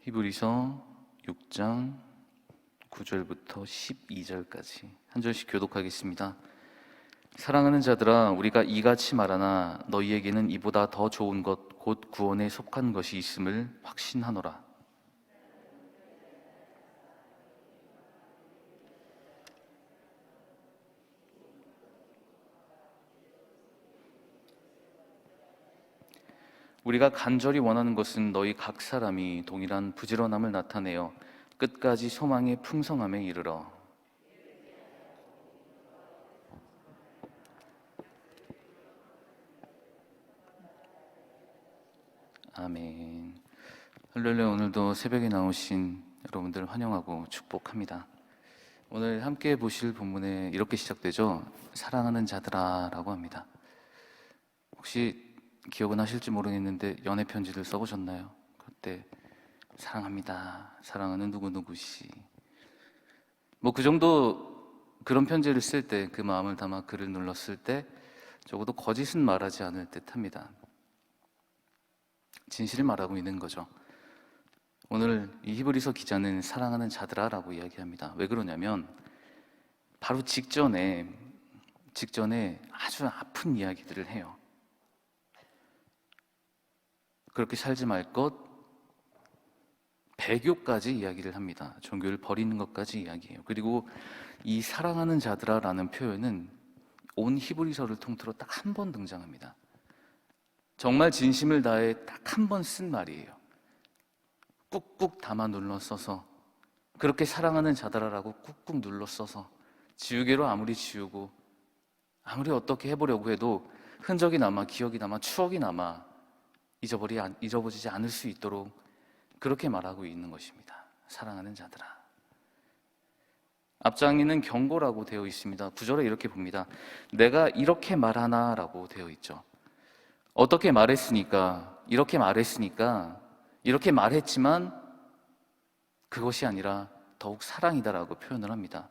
히브리서 6장 9절부터 12절까지 한 절씩 교독하겠습니다. 사랑하는 자들아, 우리가 이같이 말하나 너희에게는 이보다 더 좋은 것 곧 구원에 속한 것이 있음을 확신하노라. 우리가 간절히 원하는 것은 너희 각 사람이 동일한 부지런함을 나타내어 끝까지 소망의 풍성함에 이르러 아멘. 할렐루야. 오늘도 새벽에 나오신 여러분들 환영하고 축복합니다. 오늘 함께 보실 본문에 이렇게 시작되죠. 사랑하는 자들아 라고 합니다. 혹시 기억은 하실지 모르겠는데 연애 편지를 써보셨나요? 그때 사랑합니다, 사랑하는 누구누구씨, 뭐 그 정도 그런 편지를 쓸 때, 그 마음을 담아 글을 눌렀을 때 적어도 거짓은 말하지 않을 듯합니다. 진실을 말하고 있는 거죠. 오늘 이 히브리서 기자는 사랑하는 자들아 라고 이야기합니다. 왜 그러냐면 바로 직전에 아주 아픈 이야기들을 해요. 그렇게 살지 말 것, 배교까지 이야기를 합니다. 종교를 버리는 것까지 이야기해요. 그리고 이 사랑하는 자들아 라는 표현은 온 히브리서를 통틀어 딱 한 번 등장합니다. 정말 진심을 다해 딱 한 번 쓴 말이에요. 꾹꾹 담아 눌러 써서, 그렇게 사랑하는 자들아라고 꾹꾹 눌러 써서 지우개로 아무리 지우고 아무리 어떻게 해보려고 해도 흔적이 남아, 기억이 남아, 추억이 남아 잊어버리지 않을 수 있도록 그렇게 말하고 있는 것입니다. 사랑하는 자들아. 앞장에는 경고라고 되어 있습니다. 9절에 이렇게 봅니다. 내가 이렇게 말하나 라고 되어 있죠. 어떻게 말했으니까, 이렇게 말했으니까, 이렇게 말했지만 그것이 아니라 더욱 사랑이다라고 표현을 합니다.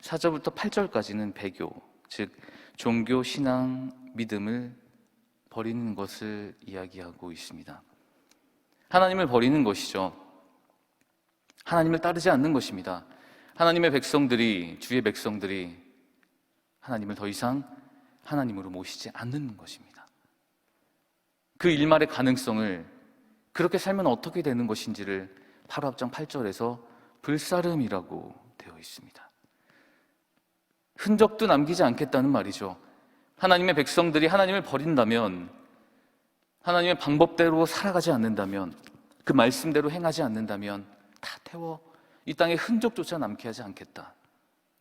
4절부터 8절까지는 배교, 즉 종교, 신앙, 믿음을 버리는 것을 이야기하고 있습니다. 하나님을 버리는 것이죠. 하나님을 따르지 않는 것입니다. 하나님의 백성들이, 주의 백성들이 하나님을 더 이상 하나님으로 모시지 않는 것입니다. 그 일말의 가능성을, 그렇게 살면 어떻게 되는 것인지를 바로 앞장 8절에서 불사름이라고 되어 있습니다. 흔적도 남기지 않겠다는 말이죠. 하나님의 백성들이 하나님을 버린다면, 하나님의 방법대로 살아가지 않는다면, 그 말씀대로 행하지 않는다면 다 태워 이 땅에 흔적조차 남게 하지 않겠다,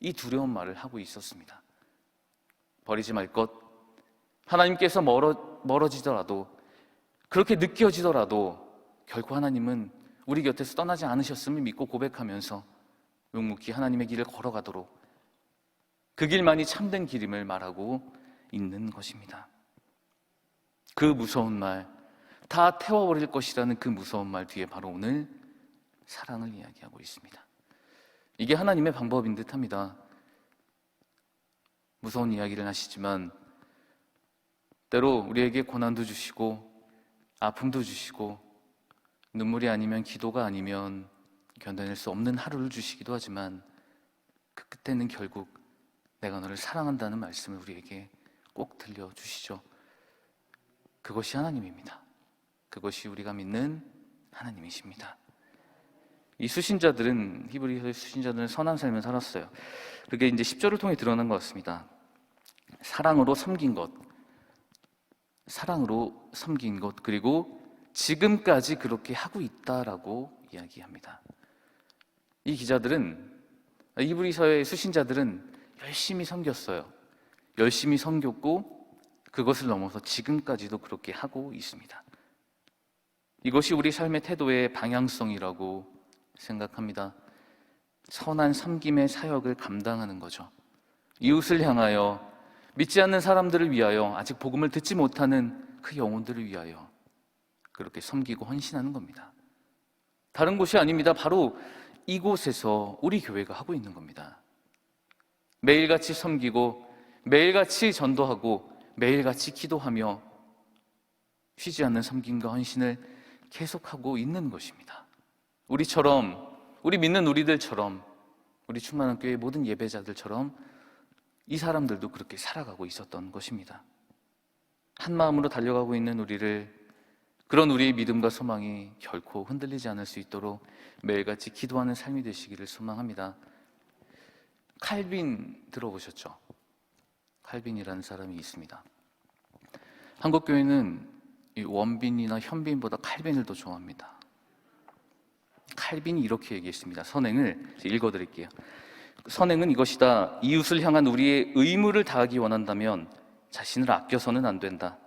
이 두려운 말을 하고 있었습니다. 버리지 말 것, 하나님께서 멀어지더라도, 그렇게 느껴지더라도 결코 하나님은 우리 곁에서 떠나지 않으셨음을 믿고 고백하면서 묵묵히 하나님의 길을 걸어가도록, 그 길만이 참된 길임을 말하고 있는 것입니다. 그 무서운 말, 다 태워버릴 것이라는 그 무서운 말 뒤에 바로 오늘 사랑을 이야기하고 있습니다. 이게 하나님의 방법인 듯합니다. 무서운 이야기를 하시지만 때로 우리에게 고난도 주시고 아픔도 주시고 눈물이 아니면, 기도가 아니면 견뎌낼 수 없는 하루를 주시기도 하지만 그 끝에는 결국 내가 너를 사랑한다는 말씀을 우리에게 꼭 들려주시죠. 그것이 하나님입니다. 그것이 우리가 믿는 하나님이십니다. 이 수신자들은, 히브리서의 수신자들은 선한 삶을 살았어요. 그게 이제 10절을 통해 드러난 것 같습니다. 사랑으로 섬긴 것, 사랑으로 섬긴 것, 그리고 지금까지 그렇게 하고 있다라고 이야기합니다. 이 기자들은, 히브리서의 수신자들은 열심히 섬겼어요. 열심히 섬겼고 그것을 넘어서 지금까지도 그렇게 하고 있습니다. 이것이 우리 삶의 태도의 방향성이라고 생각합니다. 선한 섬김의 사역을 감당하는 거죠. 이웃을 향하여, 믿지 않는 사람들을 위하여, 아직 복음을 듣지 못하는 그 영혼들을 위하여 그렇게 섬기고 헌신하는 겁니다. 다른 곳이 아닙니다. 바로 이곳에서 우리 교회가 하고 있는 겁니다. 매일같이 섬기고 매일같이 전도하고 매일같이 기도하며 쉬지 않는 섬김과 헌신을 계속하고 있는 것입니다. 우리처럼, 우리 믿는 우리들처럼, 우리 충만한 교회 모든 예배자들처럼 이 사람들도 그렇게 살아가고 있었던 것입니다. 한 마음으로 달려가고 있는 우리를, 그런 우리의 믿음과 소망이 결코 흔들리지 않을 수 있도록 매일같이 기도하는 삶이 되시기를 소망합니다. 칼빈 들어보셨죠? 칼빈이라는 사람이 있습니다. 한국 교회는 이 원빈이나 현빈보다 칼빈을 더 좋아합니다. 칼빈이 이렇게 얘기했습니다. 선행을 읽어드릴게요. 선행은 이것이다. 이웃을 향한 우리의 의무를 다하기 원한다면 자신을 아껴서는 안 된다.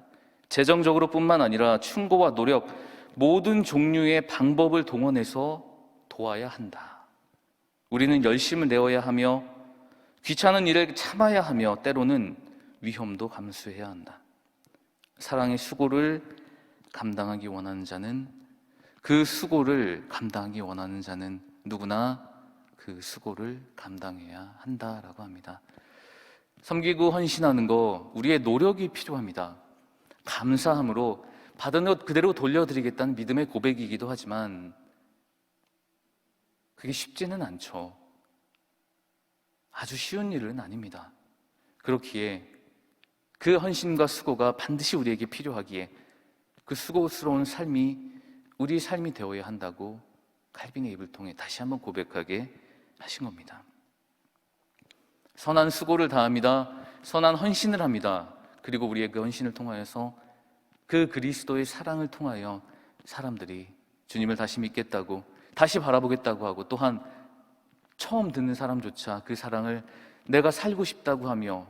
재정적으로 뿐만 아니라 충고와 노력, 모든 종류의 방법을 동원해서 도와야 한다. 우리는 열심을 내어야 하며 귀찮은 일을 참아야 하며 때로는 위험도 감수해야 한다. 사랑의 수고를 감당하기 원하는 자는, 그 수고를 감당하기 원하는 자는 누구나 그 수고를 감당해야 한다라고 합니다. 섬기고 헌신하는 거 우리의 노력이 필요합니다. 감사함으로 받은 것 그대로 돌려드리겠다는 믿음의 고백이기도 하지만 그게 쉽지는 않죠. 아주 쉬운 일은 아닙니다. 그렇기에 그 헌신과 수고가 반드시 우리에게 필요하기에 그 수고스러운 삶이 우리 삶이 되어야 한다고 칼빈의 입을 통해 다시 한번 고백하게 하신 겁니다. 선한 수고를 다합니다. 선한 헌신을 합니다. 그리고 우리의 그 헌신을 통하여서 그 그리스도의 사랑을 통하여 사람들이 주님을 다시 믿겠다고, 다시 바라보겠다고 하고, 또한 처음 듣는 사람조차 그 사랑을 내가 살고 싶다고 하며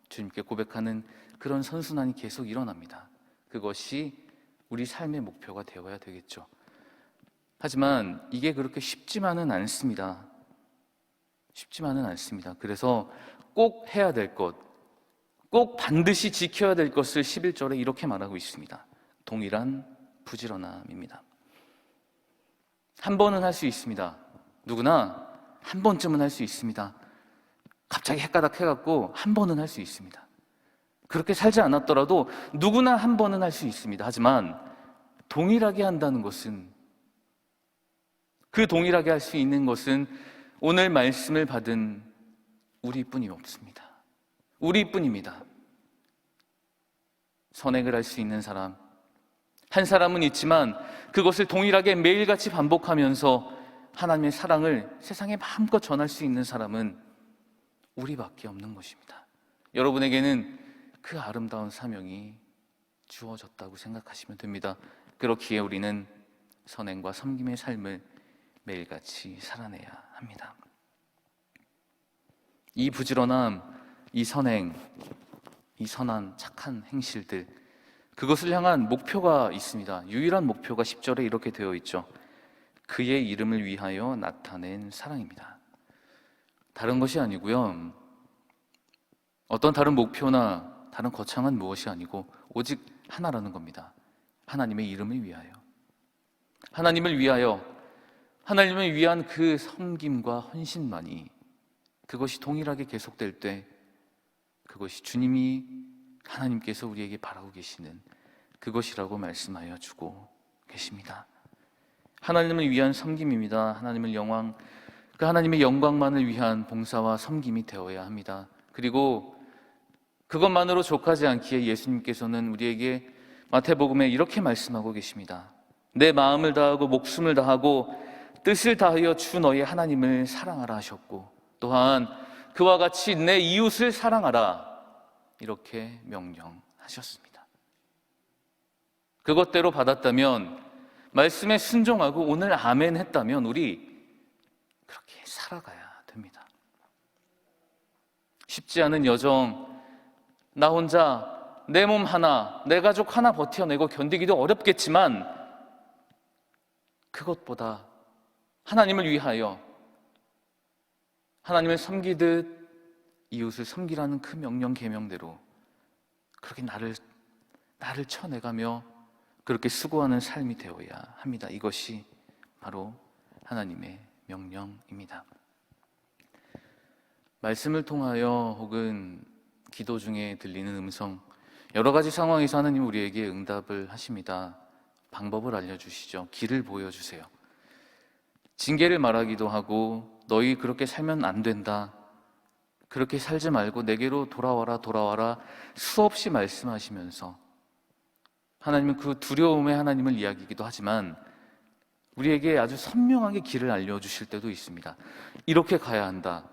주님께 고백하는 그런 선순환이 계속 일어납니다. 그것이 우리 삶의 목표가 되어야 되겠죠. 하지만 이게 그렇게 쉽지만은 않습니다. 쉽지만은 않습니다. 그래서 꼭 해야 될 것, 꼭 반드시 지켜야 될 것을 11절에 이렇게 말하고 있습니다. 동일한 부지런함입니다. 한 번은 할 수 있습니다. 누구나 한 번쯤은 할 수 있습니다. 갑자기 헷가닥 해갖고 한 번은 할 수 있습니다. 그렇게 살지 않았더라도 누구나 한 번은 할 수 있습니다. 하지만 동일하게 한다는 것은, 그 동일하게 할 수 있는 것은 오늘 말씀을 받은 우리뿐이 없습니다. 우리뿐입니다. 선행을 할 수 있는 사람, 한 사람은 있지만 그것을 동일하게 매일같이 반복하면서 하나님의 사랑을 세상에 마음껏 전할 수 있는 사람은 우리밖에 없는 것입니다. 여러분에게는 그 아름다운 사명이 주어졌다고 생각하시면 됩니다. 그렇기에 우리는 선행과 섬김의 삶을 매일같이 살아내야 합니다. 이 부지런함, 이 선행, 이 선한 착한 행실들, 그것을 향한 목표가 있습니다. 유일한 목표가 10절에 이렇게 되어 있죠. 그의 이름을 위하여 나타낸 사랑입니다. 다른 것이 아니고요, 어떤 다른 목표나 다른 거창한 무엇이 아니고 오직 하나라는 겁니다. 하나님의 이름을 위하여, 하나님을 위하여, 하나님을 위한 그 섬김과 헌신만이, 그것이 동일하게 계속될 때 그것이 주님이, 하나님께서 우리에게 바라고 계시는 그것이라고 말씀하여 주고 계십니다. 하나님을 위한 섬김입니다. 그 하나님의 영광만을 위한 봉사와 섬김이 되어야 합니다. 그리고 그것만으로 족하지 않기에 예수님께서는 우리에게 마태복음에 이렇게 말씀하고 계십니다. 내 마음을 다하고 목숨을 다하고 뜻을 다하여 주 너의 하나님을 사랑하라 하셨고, 또한 그와 같이 내 이웃을 사랑하라 이렇게 명령하셨습니다. 그것대로 받았다면, 말씀에 순종하고 오늘 아멘 했다면 우리 그렇게 살아가야 됩니다. 쉽지 않은 여정, 나 혼자 내 몸 하나, 내 가족 하나 버텨내고 견디기도 어렵겠지만 그것보다 하나님을 위하여 하나님을 섬기듯 이웃을 섬기라는 그 명령 계명대로 그렇게 나를 쳐내가며 그렇게 수고하는 삶이 되어야 합니다. 이것이 바로 하나님의 명령입니다. 말씀을 통하여 혹은 기도 중에 들리는 음성, 여러 가지 상황에서 하나님 우리에게 응답을 하십니다. 방법을 알려주시죠. 길을 보여주세요. 징계를 말하기도 하고 너희 그렇게 살면 안 된다, 그렇게 살지 말고 내게로 돌아와라 돌아와라 수없이 말씀하시면서 하나님은 그 두려움의 하나님을 이야기하기도 하지만 우리에게 아주 선명하게 길을 알려주실 때도 있습니다. 이렇게 가야 한다,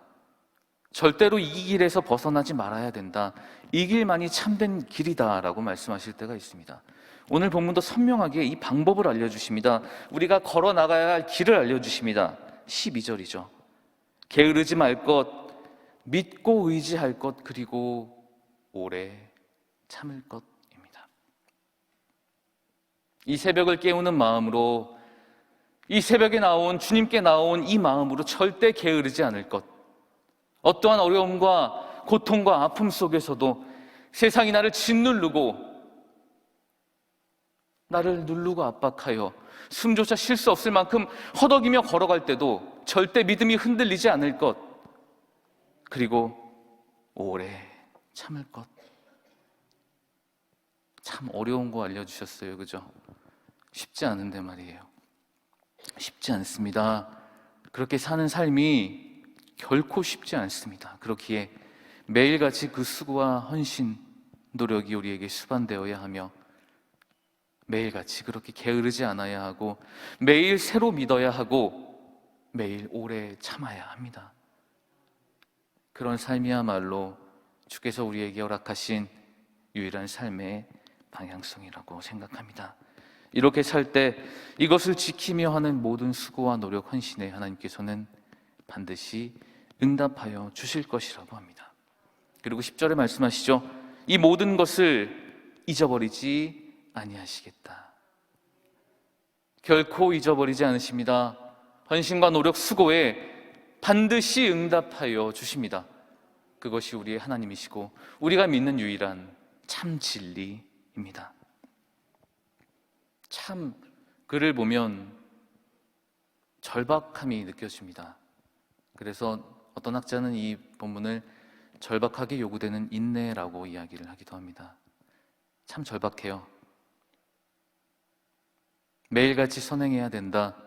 절대로 이 길에서 벗어나지 말아야 된다, 이 길만이 참된 길이다 라고 말씀하실 때가 있습니다. 오늘 본문도 선명하게 이 방법을 알려주십니다. 우리가 걸어 나가야 할 길을 알려주십니다. 12절이죠. 게으르지 말 것, 믿고 의지할 것, 그리고 오래 참을 것입니다. 이 새벽을 깨우는 마음으로, 이 새벽에 나온 주님께 나온 이 마음으로 절대 게으르지 않을 것, 어떠한 어려움과 고통과 아픔 속에서도 세상이 나를 짓누르고 나를 누르고 압박하여 숨조차 쉴 수 없을 만큼 허덕이며 걸어갈 때도 절대 믿음이 흔들리지 않을 것, 그리고 오래 참을 것. 참 어려운 거 알려주셨어요, 그죠? 쉽지 않은데 말이에요. 쉽지 않습니다. 그렇게 사는 삶이 결코 쉽지 않습니다. 그렇기에 매일같이 그 수고와 헌신, 노력이 우리에게 수반되어야 하며 매일같이 그렇게 게으르지 않아야 하고 매일 새로 믿어야 하고 매일 오래 참아야 합니다. 그런 삶이야말로 주께서 우리에게 허락하신 유일한 삶의 방향성이라고 생각합니다. 이렇게 살 때 이것을 지키며 하는 모든 수고와 노력, 헌신에 하나님께서는 반드시 응답하여 주실 것이라고 합니다. 그리고 10절에 말씀하시죠. 이 모든 것을 잊어버리지 아니하시겠다. 결코 잊어버리지 않으십니다. 헌신과 노력, 수고에 반드시 응답하여 주십니다. 그것이 우리의 하나님이시고 우리가 믿는 유일한 참 진리입니다. 참 글을 보면 절박함이 느껴집니다. 그래서 어떤 학자는 이 본문을 절박하게 요구되는 인내라고 이야기를 하기도 합니다. 참 절박해요. 매일같이 선행해야 된다,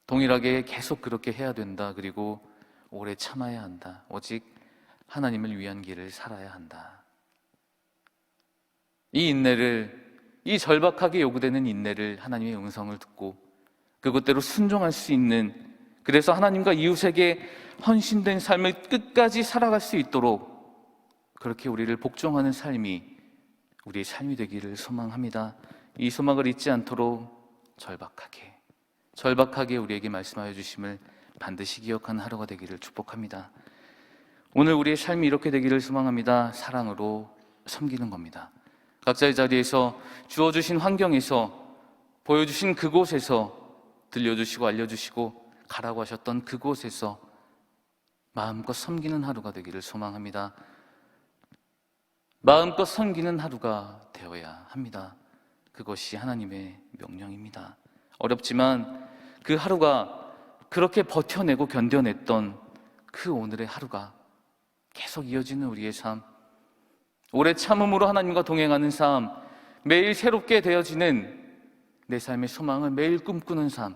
동일하게 계속 그렇게 해야 된다, 그리고 오래 참아야 한다, 오직 하나님을 위한 길을 살아야 한다. 이 인내를, 이 절박하게 요구되는 인내를 하나님의 음성을 듣고 그것대로 순종할 수 있는, 그래서 하나님과 이웃에게 헌신된 삶을 끝까지 살아갈 수 있도록 그렇게 우리를 복종하는 삶이 우리의 삶이 되기를 소망합니다. 이 소망을 잊지 않도록 절박하게 우리에게 말씀하여 주심을 반드시 기억하는 하루가 되기를 축복합니다. 오늘 우리의 삶이 이렇게 되기를 소망합니다. 사랑으로 섬기는 겁니다. 각자의 자리에서 주어주신 환경에서 보여주신 그곳에서 들려주시고 알려주시고 가라고 하셨던 그곳에서 마음껏 섬기는 하루가 되기를 소망합니다. 마음껏 섬기는 하루가 되어야 합니다. 그것이 하나님의 명령입니다. 어렵지만 그 하루가, 그렇게 버텨내고 견뎌냈던 그 오늘의 하루가 계속 이어지는 우리의 삶, 오래 참음으로 하나님과 동행하는 삶, 매일 새롭게 되어지는 내 삶의 소망을 매일 꿈꾸는 삶,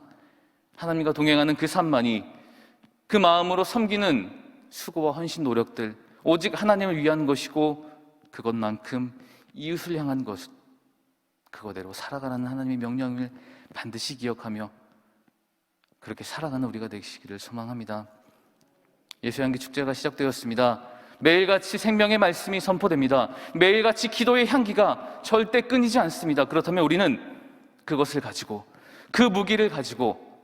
하나님과 동행하는 그 삶만이, 그 마음으로 섬기는 수고와 헌신 노력들 오직 하나님을 위한 것이고 그것만큼 이웃을 향한 것, 그거대로 살아가라는 하나님의 명령을 반드시 기억하며 그렇게 살아가는 우리가 되시기를 소망합니다. 예수양기 축제가 시작되었습니다. 매일같이 생명의 말씀이 선포됩니다. 매일같이 기도의 향기가 절대 끊이지 않습니다. 그렇다면 우리는 그것을 가지고, 그 무기를 가지고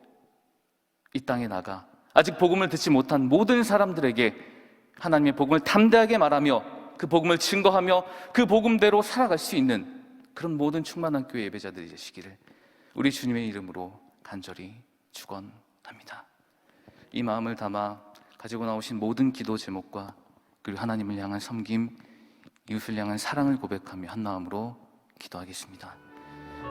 이 땅에 나가 아직 복음을 듣지 못한 모든 사람들에게 하나님의 복음을 담대하게 말하며 그 복음을 증거하며 그 복음대로 살아갈 수 있는 그런 모든 충만한 교회 예배자들이 되시기를 우리 주님의 이름으로 간절히 축원합니다. 이 마음을 담아 가지고 나오신 모든 기도 제목과 그리고 하나님을 향한 섬김, 이웃을 향한 사랑을 고백하며 한 마음으로 기도하겠습니다.